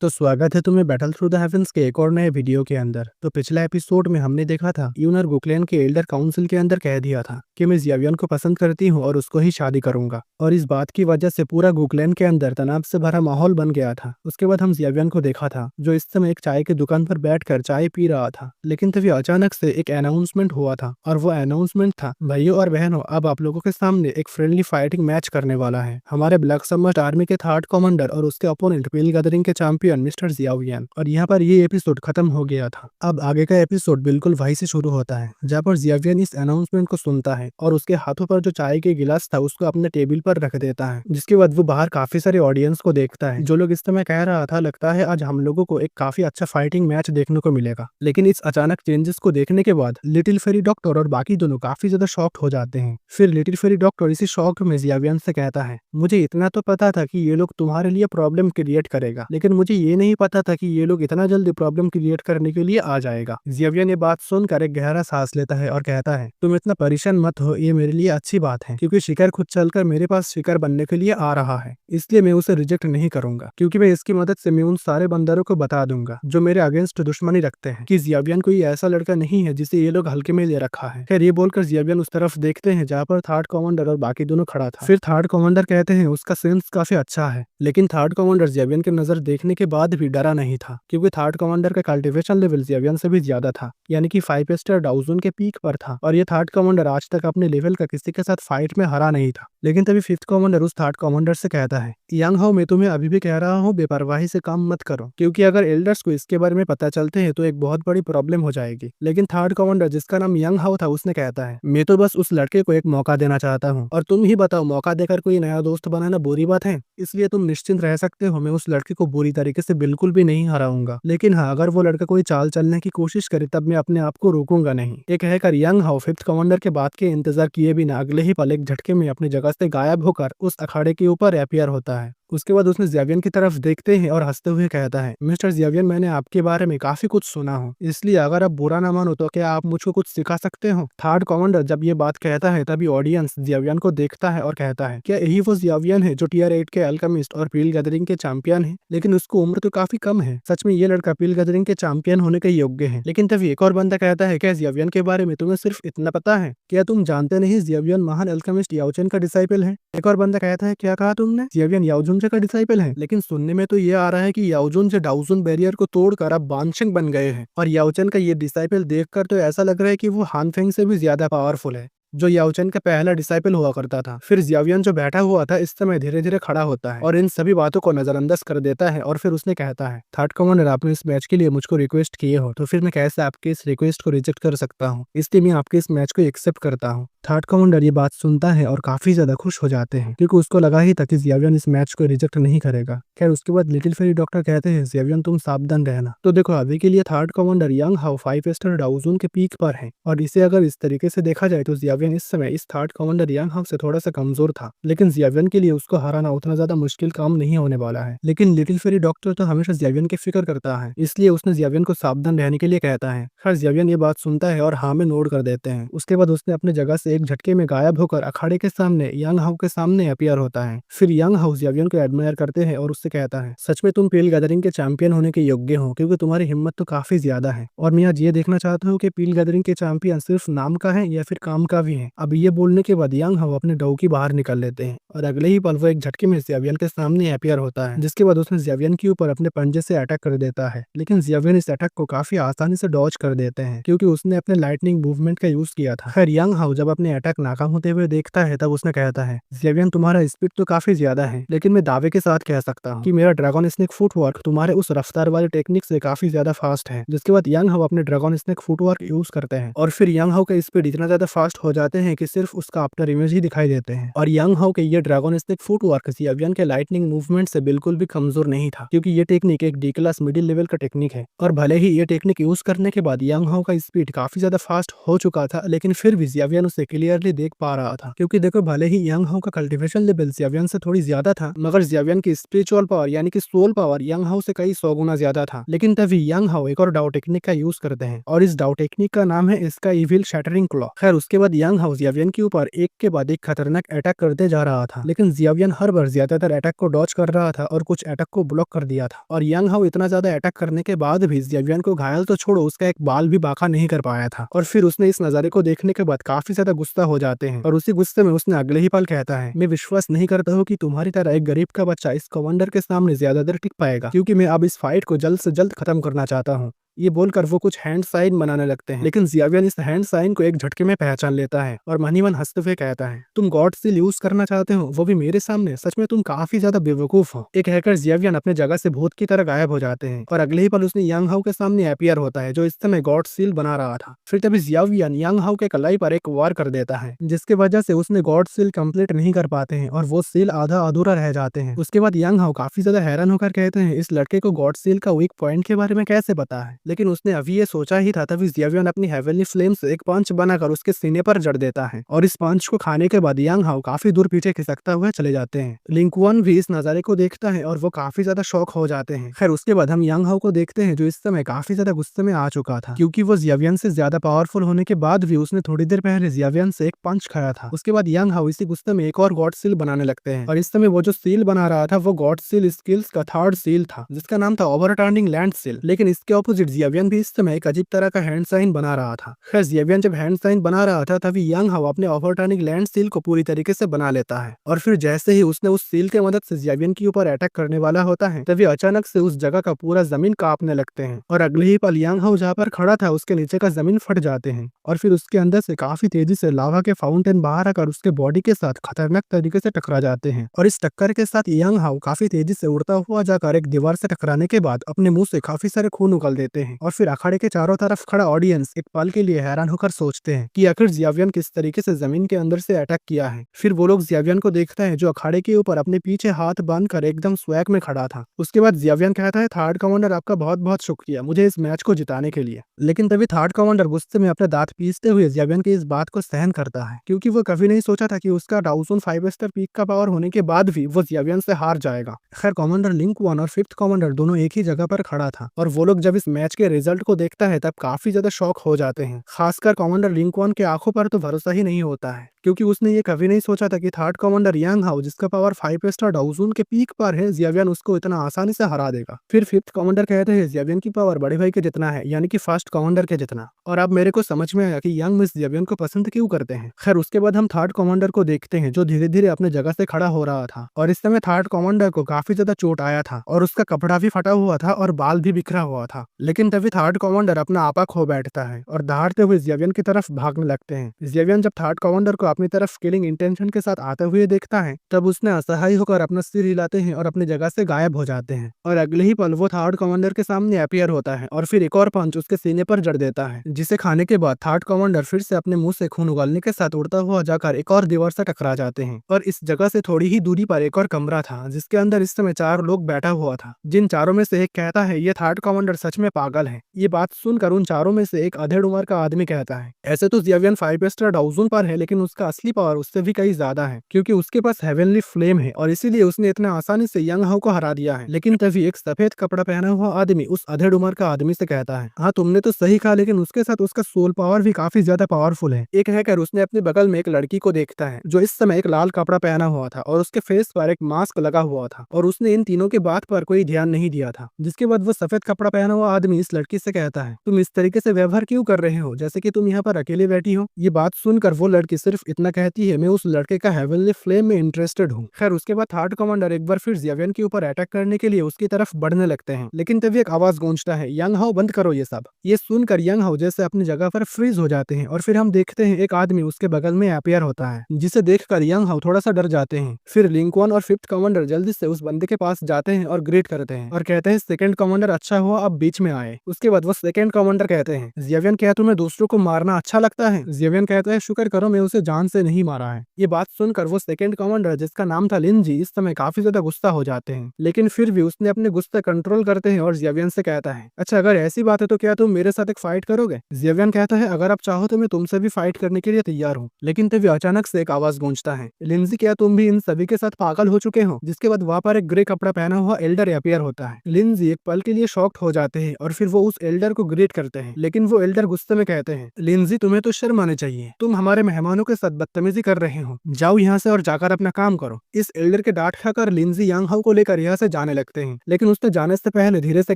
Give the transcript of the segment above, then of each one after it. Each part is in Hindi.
तो स्वागत है तुम्हें बैटल थ्रू द हेवंस के एक और नए वीडियो के अंदर। तो पिछले एपिसोड में हमने देखा था यूनर गुक्लेन के एल्डर काउंसिल के अंदर कह दिया था कि मैं जियावियन को पसंद करती हूँ और उसको ही शादी करूंगा, और इस बात की वजह से पूरा गुक्लेन के अंदर तनाव से भरा माहौल बन गया था। उसके बाद हम जियावियन को देखा था जो इस समय एक चाय की दुकान पर बैठकर चाय पी रहा था, लेकिन तभी अचानक से एक अनाउंसमेंट हुआ था और वो अनाउंसमेंट था, भाइयों और बहनों, अब आप लोगों के सामने एक फ्रेंडली फाइटिंग मैच करने वाला है हमारे ब्लैक सबमर्ज्ड आर्मी के थर्ड कमांडर और उसके अपोनेंट पील गैदरिंग के चैंपियन मिस्टर जियावियन। और यहाँ पर ये एपिसोड खत्म हो गया था। अब आगे का एपिसोड बिल्कुल वहीं से शुरू होता है जहाँ पर जियावियन इस अनाउंसमेंट को सुनता है और उसके हाथों पर जो चाय के गिलास था उसको अपने टेबल पर रख देता है, जिसके बाद वो बाहर काफी सारे ऑडियंस को देखता है जो लोग इस समय कह रहा था लगता है आज हम लोगों को एक काफी अच्छा फाइटिंग मैच देखने को मिलेगा। लेकिन इस अचानक चेंजेस को देखने के बाद लिटिल फेरी डॉक्टर और बाकी दोनों काफी ज्यादा शॉक्ड हो जाते हैं। फिर लिटिल फेरी डॉक्टर इसी शॉक में जियावियन से कहता है, मुझे इतना तो पता था कि ये लोग तुम्हारे लिए प्रॉब्लम क्रिएट करेगा, लेकिन मुझे ये नहीं पता था कि ये लोग इतना जल्दी प्रॉब्लम क्रिएट करने के लिए आ जाएगा। जियावियन ये बात सुनकर एक गहरा सांस लेता है और कहता है, तुम इतना परेशान मत हो, ये मेरे लिए अच्छी बात है क्योंकि शिकार खुद चलकर मेरे पास शिकार बनने के लिए आ रहा है, इसलिए मैं उसे रिजेक्ट नहीं करूंगा क्योंकि मैं इसकी मदद से मैं उन सारे बंदरों को बता दूंगा जो मेरे अगेंस्ट दुश्मनी रखते हैं कि जियावियन कोई ऐसा लड़का नहीं है जिसे ये लोग हल्के में ले रखा है। खैर ये बोलकर जियावियन उस तरफ देखते हैं जहाँ पर थर्ड कमांडर और बाकी दोनों खड़ा था। फिर थर्ड कमांडर कहते हैं उसका सेंस काफी अच्छा है, लेकिन थर्ड कमांडर जियावियन की नजर देखने के बाद भी डरा नहीं था क्योंकि थर्ड कमांडर का कल्टिवेशन लेवल जियावियन से भी ज्यादा था, यानी कि 5 स्टार डाउजन के पीक पर था, और ये थर्ड कमांडर आज तक अपने लेवल का किसी के साथ फाइट में हरा नहीं था। लेकिन तभी फिफ्थ कमांडर उस थर्ड कमांडर से कहता है, यंग हाउ, मैं तुम्हें अभी भी कह रहा हूँ बेपरवाही से काम मत करो क्योंकि अगर एल्डर्स को इसके बारे में पता चलते हैं तो एक बहुत बड़ी प्रॉब्लम हो जाएगी। लेकिन थर्ड कमांडर जिसका नाम यंग हाउ था उसने कहता है, मैं तो बस उस लड़के को एक मौका देना चाहता हूँ और तुम ही बताओ मौका देकर कोई नया दोस्त बनाना बुरी बात है, इसलिए तुम निश्चिंत रह सकते हो, मैं उस लड़के को बुरी तरीके से बिल्कुल भी नहीं हराऊंगा। लेकिन हाँ, अगर वो लड़का कोई चाल चलने की कोशिश करे तब मैं अपने आप को रोकूंगा नहीं। ये कहकर यंग हाउ फिफ्थ कमांडर के बात के इंतजार किए बिना अगले ही पल एक झटके में अपनी जगह से गायब होकर उस अखाड़े के ऊपर अपीयर होता है। उसके बाद उसने जियावियन की तरफ देखते हैं और हंसते हुए कहता है, मिस्टर जियावियन, मैंने आपके बारे में काफी कुछ सुना हो, इसलिए अगर आप बुरा ना मानो तो क्या आप मुझको कुछ सिखा सकते हो। थर्ड कमांडर जब ये बात कहता है तभी ऑडियंस जियावियन को देखता है और कहता है, क्या यही वो जियावियन है जो टियर 8 के अल्केमिस्ट और पील गैदरिंग के चैंपियन है? लेकिन उसको उम्र तो काफी कम है, सच में ये लड़का पील गैदरिंग के चैंपियन होने के योग्य है। लेकिन तभी एक और बंदा कहता है, क्या जियावियन के बारे में तुम्हें सिर्फ इतना पता है? क्या तुम जानते नहीं जियावियन महान अल्केमिस्ट याओचन का डिसाइपल है? एक और बंदा कहता है, क्या कहा तुमने? जियावियन याओजुन का डिसाइपल है? लेकिन सुनने में तो ये आ रहा है कि याओजुन से डाउजुन बैरियर को तोड़कर अब बानशंग बन गए हैं, और याओचन का ये डिसाइपल देखकर तो ऐसा लग रहा है कि वो हानफेंग से भी ज्यादा पावरफुल है जो याओचन का पहला डिसाइपल हुआ करता था। फिर जियावियन जो बैठा हुआ था इस समय धीरे धीरे खड़ा होता है और इन सभी बातों को नजरअंदाज कर देता है, और फिर उसने कहता है, थर्ड कमांडर, आपने इस मैच के लिए मुझको रिक्वेस्ट किए हो तो फिर मैं कैसे आपके इस रिक्वेस्ट को रिजेक्ट कर सकता हूँ, इसलिए मैं आपके इस मैच को एक्सेप्ट करता हूँ। थर्ड कमांडर ये बात सुनता है और काफी ज्यादा खुश हो जाते हैं क्योंकि उसको लगा ही था कि जियावियन इस मैच को रिजेक्ट नहीं करेगा। खैर उसके बाद लिटिल फेरी डॉक्टर कहते हैं, जियावियन तुम सावधान रहना। तो देखो अभी के लिए third commander young how 5 star डाउजन के पीक पर है, और इसे अगर इस तरीके से देखा जाए तो जियावियन इस समय इस थर्ड कमांडर यंग हाउ से थोड़ा सा कमजोर था, लेकिन जियावियन के लिए उसको हराना उतना ज्यादा मुश्किल काम नहीं होने वाला है। लेकिन लिटिल फेरी डॉक्टर तो हमेशा जियावियन की फिक्र करता है, इसलिए उसने जियावियन को सावधान रहने के लिए कहता है। खैर जियावियन ये बात सुनता है और हाँ में नोट कर देते हैं। उसके बाद उसने अपने जगह से एक झटके में गायब होकर अखाड़े के सामने यंग हाउ के सामने अपीयर होता है। फिर यंग हाउ जियावियन को एडमायर करते हैं और उससे कहता है, सच में तुम पील गैदरिंग के चैंपियन होने के योग्य हो क्योंकि तुम्हारी हिम्मत तो काफी ज्यादा है, और मैं आज ये देखना चाहता हूँ कि पील गैदरिंग के चैंपियन सिर्फ नाम का है या फिर काम का भी है। अब ये बोलने के बाद यंग हाउ अपने डौकी बाहर निकल लेते हैं और अगले ही पल वो एक झटके में जियावियन के सामने अपीयर होता है, जिसके बाद उसने जियावियन के ऊपर अपने पंजे से अटैक कर देता है। लेकिन जियावियन इस अटैक को काफी आसानी से डॉज कर देते हैं क्योंकि उसने अपने लाइटनिंग मूवमेंट का यूज किया था। खैर यंग हाउ जब अपने अटैक नाकाम होते हुए देखता है तब उसने कहता है, जियावियन तुम्हारा स्पीड तो काफी ज्यादा है, लेकिन मैं दावे के साथ कह सकता हूँ कि मेरा ड्रैगन स्नेक फुटवर्क तुम्हारे उस रफ्तार वाले टेक्निक से काफी ज्यादा फास्ट है। जिसके बाद यंग हाउ अपने ड्रैगन स्नेक फुटवर्क यूज करते हैं और फिर यंग हाउ का स्पीड इतना ज्यादा फास्ट हो जाते हैं कि सिर्फ उसका आफ्टर इमेज ही दिखाई देते हैं। और यंग हाउ के ये ड्रैगन स्नेक फुटवर्क जियावियन के लाइटनिंग मूवमेंट से बिल्कुल भी कमजोर नहीं था क्योंकि ये टेक्निक एक डी क्लास मिडिल लेवल का टेक्निक है। और भले ही ये टेक्निक यूज करने के बाद यंग हाउ का स्पीड काफी ज्यादा फास्ट हो चुका था, लेकिन फिर भी जियावियन उसे से क्लियरली देख पा रहा था, क्योंकि देखो भले ही यंग हाउ का कल्टीवेशन लेवल जियावियन से थोड़ी ज्यादा था, मगर जियावियन की स्पिरिचुअल पावर यानी कि सोल पावर यंग हाउ से कई 100 गुना ज्यादा था। लेकिन तभी यंग हाउ एक और डाउ टेक्निक का यूज करते हैं और इस डाउ टेक्निक का नाम है इसका इविल शैटरिंग क्लॉ। खैर उसके बाद यंग हाउ जियावियन के ऊपर एक के बाद एक खतरनाक अटैक करते जा रहा था, लेकिन जियावियन हर बार ज्यादातर अटैक को डॉच कर रहा था और कुछ अटैक को ब्लॉक कर दिया था। और यंग हाउ इतना ज्यादा अटैक करने के बाद भी जियावियन को घायल तो छोड़ो, उसका एक बाल भी बांका नहीं कर पाया था। और फिर उसने इस नजारे को देखने के बाद काफी ज्यादा गुस्सा हो जाते हैं और उसी गुस्से में उसने अगले ही पल कहता है, मैं विश्वास नहीं करता हूँ कि तुम्हारी तरह एक गरीब का बच्चा इस कमांडर के सामने ज्यादा देर टिक पाएगा, क्योंकि मैं अब इस फाइट को जल्द से जल्द खत्म करना चाहता हूँ। ये बोलकर वो कुछ हैंड साइन बनाने लगते हैं, लेकिन जियावियन इस हैंड साइन को एक झटके में पहचान लेता है और मन ही मन हंसते हुए कहता है, तुम गॉड सील यूज करना चाहते हो, वो भी मेरे सामने? सच में तुम काफी ज्यादा बेवकूफ हो। एक हैकर जियावियन अपने जगह से भूत की तरह गायब हो जाते हैं और अगले ही पल उसने यंग हाउ के सामने अपीयर होता है, जो इस समय गॉड सील बना रहा था। फिर तभी जियावियन यंग हाउ के कलाई पर एक वार कर देता है, जिसकी वजह से उसने गॉड सील कंप्लीट नहीं कर पाते हैं और वो सील आधा अधूरा रह जाते हैं। उसके बाद यंग हाउ काफी ज्यादा हैरान होकर कहते हैं, इस लड़के को गॉड सील का वीक पॉइंट के बारे में कैसे पता है? लेकिन उसने अभी सोचा ही था तभी जियावियन अपनी हेवनली फ्लेम से एक पंच बनाकर उसके सीने पर जड़ देता है और इस पंच को खाने के बाद यंग हाउ काफी दूर पीछे खिसकता हुआ चले जाते हैं। लिंक वन भी इस नजारे को देखता है और वो काफी ज्यादा शॉक हो जाते हैं। खैर उसके बाद हम यंग हाउ को देखते हैं, जो इस समय काफी ज्यादा गुस्से में आ चुका था, क्योंकि वो जियावियन से ज्यादा पावरफुल होने के बाद भी उसने थोड़ी देर पहले जियावियन से एक पंच खाया था। उसके बाद यंग हाउ इसी गुस्से में एक और गॉड सील बनाने लगते हैं और इस समय वो जो सील बना रहा था वो गॉड सील स्किल्स का थर्ड सील था, जिसका नाम था ओवरटर्निंग लैंड सील। लेकिन इसके ऑपोजिट जियावियन भी इस समय एक अजीब तरह का हैंड साइन बना रहा था। खैर जियावियन जब हैंड साइन बना रहा था तभी यंग हाउ अपने ओवरटर्निंग लैंड सील को पूरी तरीके से बना लेता है और फिर जैसे ही उसने उस सील के मदद से जियावियन के ऊपर अटैक करने वाला होता है तभी अचानक से उस जगह का पूरा जमीन कांपने लगते हैं और अगले ही पल यंग हाउ जहाँ पर खड़ा था उसके नीचे का जमीन फट जाते हैं और फिर उसके अंदर से काफी तेजी से लावा के फाउंटेन बाहर आकर उसके बॉडी के साथ खतरनाक तरीके से टकरा जाते हैं और इस टक्कर के साथ यंग हाउ काफी तेजी से उड़ता हुआ जाकर एक दीवार से टकराने के बाद अपने मुंह से काफी सारे खून उगल देते हैं और फिर अखाड़े के चारों तरफ खड़ा ऑडियंस एक पल के लिए हैरान होकर सोचते हैं कि आखिर जियावियन किस तरीके से जमीन के अंदर से अटैक किया है। फिर वो लोग जियावियन को देखते हैं जो अखाड़े के ऊपर अपने पीछे हाथ बांधकर एकदम स्वैग में खड़ा था। उसके बाद जियावियन कहता है, थर्ड कमांडर आपका बहुत बहुत शुक्रिया मुझे इस मैच को जिताने के लिए। लेकिन तभी थर्ड कमांडर गुस्से में अपने दांत पीसते हुए जियावियन की इस बात को सहन करता है, क्योंकि वो कभी नहीं सोचा था कि उसका डाउजन 5 स्टार पीक का पावर होने के बाद भी वो जियावियन से हार जाएगा। खैर कमांडर लिंक वन और फिफ्थ कमांडर दोनों एक ही जगह पर खड़ा था और वो लोग जब इस मैच के रिजल्ट को देखता है तब काफी ज्यादा शॉक हो जाते हैं। खासकर कमांडर लिंक वन के आंखों पर तो भरोसा ही नहीं होता है, क्योंकि उसने ये कभी नहीं सोचा था कि थर्ड कमांडर यंग हाउ जिसका पावर 5 स्टार डाउजन के पीक पर है जियावियन उसको इतना आसानी से हरा देगा। फिर फिफ्थ कमांडर कहते हैं जियावियन की पावर बड़े भाई के जितना है, यानी कि फर्स्ट कमांडर के जितना। और अब मेरे को समझ में आया कि यंग मिस जियावियन को पसंद क्यों करते हैं। खैर उसके बाद हम थर्ड कमांडर को देखते हैं जो धीरे धीरे अपने जगह से खड़ा हो रहा था और इस समय थर्ड कमांडर को काफी ज्यादा चोट आया था और उसका कपड़ा भी फटा हुआ था और बाल भी बिखरा हुआ था। लेकिन तभी थर्ड कमांडर अपना आपा खो बैठता है और दहाड़ते हुए जियावियन की तरफ भागने लगते हैं। जियावियन जब थर्ड कमांडर को अपनी तरफ किलिंग इंटेंशन के साथ आते हुए देखता है तब उसने असहाय होकर अपना सिर हिलाते हैं और अपनी जगह से गायब हो जाते हैं और अगले ही पल वो थर्ड कमांडर के सामने अपीयर होता है और फिर एक और पंच उसके सीने पर जड़ देता है, जिसे खाने के बाद थर्ड कमांडर फिर से अपने मुंह से खून उगलने के साथ उड़ता हुआ जाकर एक और दीवार से टकरा जाते हैं। और इस जगह से थोड़ी ही दूरी पर एक और कमरा था जिसके अंदर इस समय 4 लोग बैठा हुआ था, जिन चारों में से एक कहता है ये थर्ड कमांडर सच में पागल है। ये बात सुनकर उन चारों में से एक अधेड़ उम्र का आदमी कहता है, ऐसे तो जियावियन 5 स्टार डाउजन पर है लेकिन उसका असली पावर उससे भी कहीं ज्यादा है, क्योंकि उसके पास हेवनली फ्लेम है और इसीलिए उसने इतना आसानी से यंग हाउ को हरा दिया है। लेकिन तभी एक सफेद कपड़ा पहना हुआ आदमी उस अधेड़ उम्र का आदमी से कहता है, हाँ तुमने तो सही कहा, लेकिन उसके साथ उसका सोल पावर भी काफी ज्यादा पावरफुल है। एक हैकर उसने अपने बगल में एक लड़की को देखता है जो इस समय एक लाल कपड़ा पहना हुआ था और उसके फेस पर एक मास्क लगा हुआ था और उसने इन तीनों के बात पर कोई ध्यान नहीं दिया था। जिसके बाद वो सफेद कपड़ा पहना हुआ आदमी इस लड़की से कहता है, तुम इस तरीके से व्यवहार क्यों कर रहे हो जैसे कि तुम यहाँ पर अकेले बैठी हो। ये बात सुनकर वो लड़की सिर्फ इतना कहती है, मैं उस लड़के का हेवनली फ्लेम में इंटरेस्टेड हूँ। खैर उसके बाद थर्ड कमांडर एक बार फिर जियावियन के ऊपर अटैक करने के लिए उसकी तरफ बढ़ने लगते हैं, लेकिन तभी एक आवाज गूंजता है, यंग हाउ बंद करो ये सब। ये सुनकर यंग हाउ जैसे अपनी जगह पर फ्रीज हो जाते हैं और फिर हम देखते हैं एक आदमी उसके बगल में अपीयर होता है, जिसे देखकर यंग हाउ थोड़ा सा डर जाते हैं। फिर लिंक वन और फिफ्थ कमांडर जल्दी से उस बंदे के पास जाते हैं और ग्रीट करते हैं और कहते हैं, सेकंड कमांडर अच्छा हुआ आप बीच में आए। आए। उसके बाद वो सेकंड कमांडर कहते हैं, ज़ियावियन क्या तुम्हें दूसरों को मारना अच्छा लगता है? ज़ियावियन कहता है, शुक्र करो मैं उसे जान से नहीं मारा है। ये बात सुनकर वो सेकंड कमांडर जिसका नाम था लिनजी इस समय काफी ज्यादा गुस्सा हो जाते हैं, लेकिन फिर भी उसने अपने गुस्से कंट्रोल करते हैं और ज़ियावियन से कहता है, अच्छा अगर ऐसी बात है तो क्या तुम मेरे साथ एक फाइट करोगे? ज़ियावियन कहता है, अगर आप चाहो तो मैं तुमसे भी फाइट करने के लिए तैयार हूँ। लेकिन तभी अचानक से एक आवाज गूंजता है, लिंजी क्या तुम भी इन सभी के साथ पागल हो चुके हो? जिसके बाद वहाँ पर एक ग्रे कपड़ा पहना हुआ एल्डर अपीयर होता है। लिंजी एक पल के लिए शॉक्ड हो जाते हैं और फिर वो उस एल्डर को ग्रेट करते हैं, लेकिन वो एल्डर गुस्से में कहते हैं, लिंजी तुम्हें तो शर्म आनी चाहिए, तुम हमारे मेहमानों के साथ बदतमीजी कर रहे हो, जाओ यहाँ से और जाकर अपना काम करो। इस एल्डर के डांट खाकर लिंजी यांग हाउ को लेकर यहाँ से जाने लगते हैं, लेकिन उसने जाने से पहले धीरे से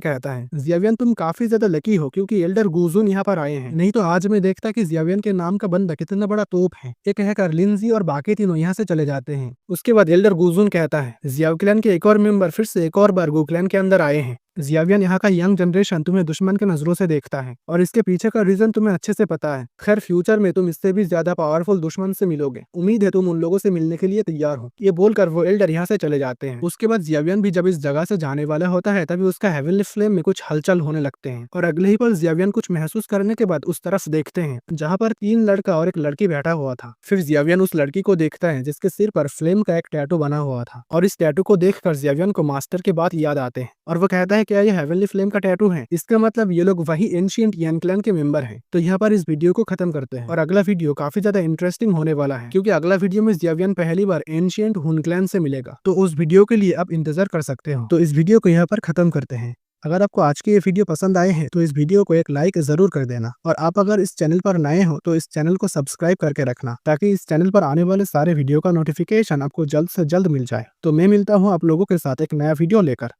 कहता है, ज़ियावियन तुम काफी ज्यादा लकी हो क्योंकि एल्डर गुजुन यहाँ पर आए हैं, नहीं तो आज मैं देखता कि ज़ियावियन के नाम का बंदा कितना बड़ा तोप है। ये कहकर लिंजी और बाकी तीनों यहाँ से चले जाते हैं। उसके बाद एल्डर गुजुन कहता है, ज़ियाओ क्लैन के एक और मेंबर फिर से एक और बार गु क्लैन के अंदर आए हैं। ज़ियावियन यहाँ का यंग जनरेशन तुम्हें दुश्मन के नजरों से देखता है और इसके पीछे का रीजन तुम्हें अच्छे से पता है। खैर फ्यूचर में तुम इससे भी ज्यादा पावरफुल दुश्मन से मिलोगे, उम्मीद है तुम उन लोगों से मिलने के लिए तैयार हो। ये बोलकर वो एल्डर यहाँ से चले जाते हैं। उसके बाद ज़ियावियन भी जब इस जगह से जाने वाला होता है तभी उसका हेवनली फ्लेम में कुछ हलचल होने लगते हैं और अगले ही पल ज़ियावियन कुछ महसूस करने के बाद उस तरफ देखते हैं जहाँ पर 3 लड़का और एक लड़की बैठा हुआ था। फिर ज़ियावियन उस लड़की को देखता है जिसके सिर पर फ्लेम का एक टैटू बना हुआ था और इस टैटू को देखकर ज़ियावियन को मास्टर की बात याद आते हैं और वो कहता है, क्या ये हेवनली फ्लेम का टैटू है? इसका मतलब ये लोग वही एंशिएंट यांग क्लैन के मेंबर हैं। तो यहाँ पर इस वीडियो को खत्म करते हैं और अगला वीडियो काफी ज्यादा इंटरेस्टिंग होने वाला है क्योंकि अगला वीडियो में ज़ियावियन पहली बार एंशिएंट हुन क्लैन से मिलेगा, तो उस वीडियो के लिए आप इंतजार कर सकते हो। तो इस वीडियो को यहाँ पर खत्म करते हैं। अगर आपको आज की ये वीडियो पसंद आए हैं तो इस वीडियो को एक लाइक जरूर कर देना और आप अगर इस चैनल पर नए हो तो इस चैनल को सब्सक्राइब करके रखना ताकि इस चैनल पर आने वाले सारे वीडियो का नोटिफिकेशन आपको जल्द से जल्द मिल जाए। तो मैं मिलता हूँ आप लोगों के साथ एक नया वीडियो लेकर।